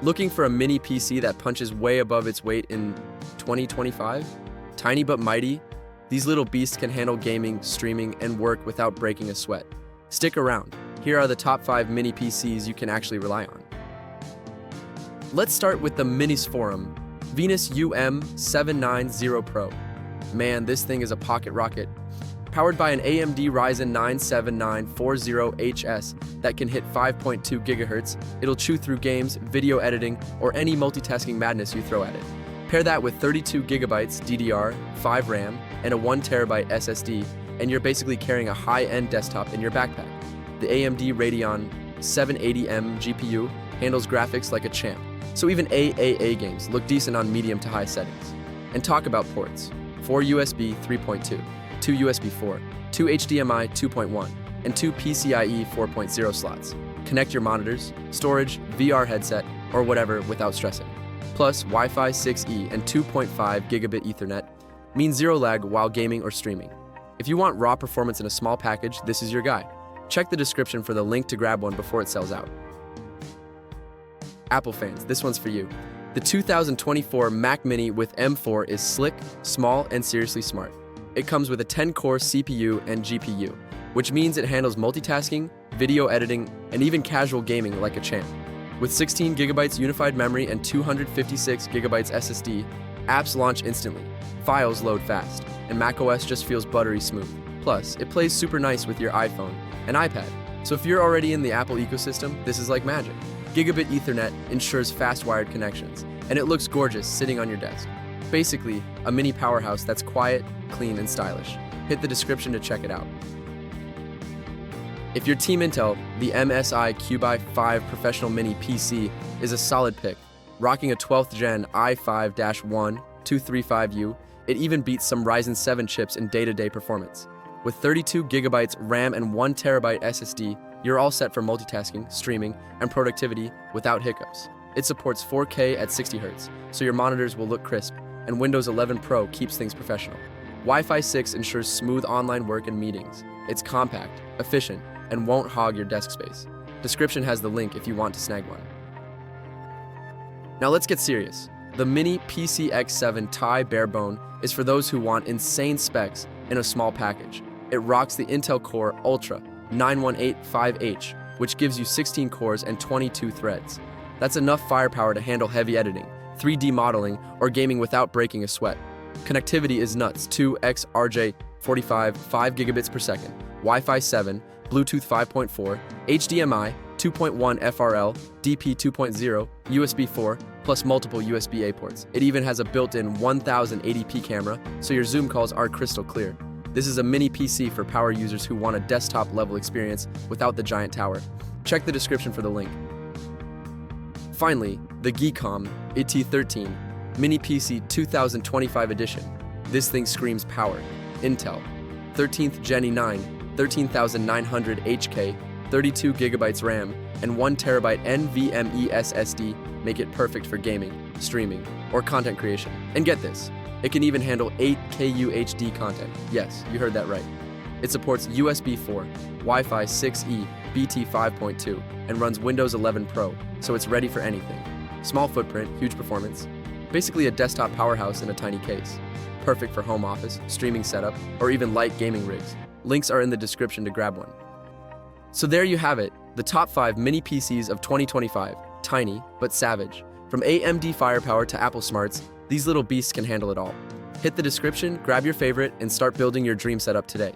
Looking for a mini PC that punches way above its weight in 2025? Tiny but mighty, these little beasts can handle gaming, streaming, and work without breaking a sweat. Stick around. Here are the top 5 mini PCs you can actually rely on. Let's start with the MINISFORUM Venus UM790 Pro. Man, this thing is a pocket rocket. Powered by an AMD Ryzen 9 7940HS that can hit 5.2 GHz, it'll chew through games, video editing, or any multitasking madness you throw at it. Pair that with 32 GB DDR, 5 RAM, and a 1 TB SSD, and you're basically carrying a high-end desktop in your backpack. The AMD Radeon 780M GPU handles graphics like a champ, so even AAA games look decent on medium to high settings. And talk about ports: 4 USB 3.2, 2 USB 4, 2 HDMI 2.1, and 2 PCIe 4.0 slots. Connect your monitors, storage, VR headset, or whatever without stressing. Plus, Wi-Fi 6E and 2.5 gigabit Ethernet means zero lag while gaming or streaming. If you want raw performance in a small package, this is your guy. Check the description for the link to grab one before it sells out. Apple fans, this one's for you. The 2024 Mac Mini with M4 is slick, small, and seriously smart. It comes with a 10-core CPU and GPU, which means it handles multitasking, video editing, and even casual gaming like a champ. With 16 GB unified memory and 256 GB SSD, apps launch instantly, files load fast, and macOS just feels buttery smooth. Plus, it plays super nice with your iPhone and iPad, so if you're already in the Apple ecosystem, this is like magic. Gigabit Ethernet ensures fast wired connections, and it looks gorgeous sitting on your desk. Basically, a mini powerhouse that's quiet, clean, and stylish. Hit the description to check it out. If you're Team Intel, the MSI Cubi 5 Professional Mini PC is a solid pick. Rocking a 12th Gen i5-1-235U, it even beats some Ryzen 7 chips in day-to-day performance. With 32 GB RAM and 1 TB SSD, you're all set for multitasking, streaming, and productivity without hiccups. It supports 4K at 60 Hz, so your monitors will look crisp, and Windows 11 Pro keeps things professional. Wi-Fi 6 ensures smooth online work and meetings. It's compact, efficient, and won't hog your desk space. Description has the link if you want to snag one. Now let's get serious. The Mini PC X7 Ti Barebone is for those who want insane specs in a small package. It rocks the Intel Core Ultra 9185H, which gives you 16 cores and 22 threads. That's enough firepower to handle heavy editing, 3D modeling, or gaming without breaking a sweat. Connectivity is nuts: 2x RJ45, 5 gigabits per second, Wi-Fi 7, Bluetooth 5.4, HDMI, 2.1 FRL, DP 2.0, USB 4, plus multiple USB-A ports. It even has a built-in 1080p camera, so your Zoom calls are crystal clear. This is a mini PC for power users who want a desktop-level experience without the giant tower. Check the description for the link. Finally, the GEEKOM ET13 Mini PC 2025 edition. This thing screams power. Intel, 13th Gen i9, 13900 HK, 32 GB RAM, and 1 TB NVMe SSD make it perfect for gaming, streaming, or content creation. And get this, it can even handle 8K UHD content. Yes, you heard that right. It supports USB 4, Wi-Fi 6E, BT 5.2, and runs Windows 11 Pro, so it's ready for anything. Small footprint, huge performance. Basically a desktop powerhouse in a tiny case. Perfect for home office, streaming setup, or even light gaming rigs. Links are in the description to grab one. So there you have it, the top 5 mini PCs of 2025. Tiny, but savage. From AMD firepower to Apple smarts, these little beasts can handle it all. Hit the description, grab your favorite, and start building your dream setup today.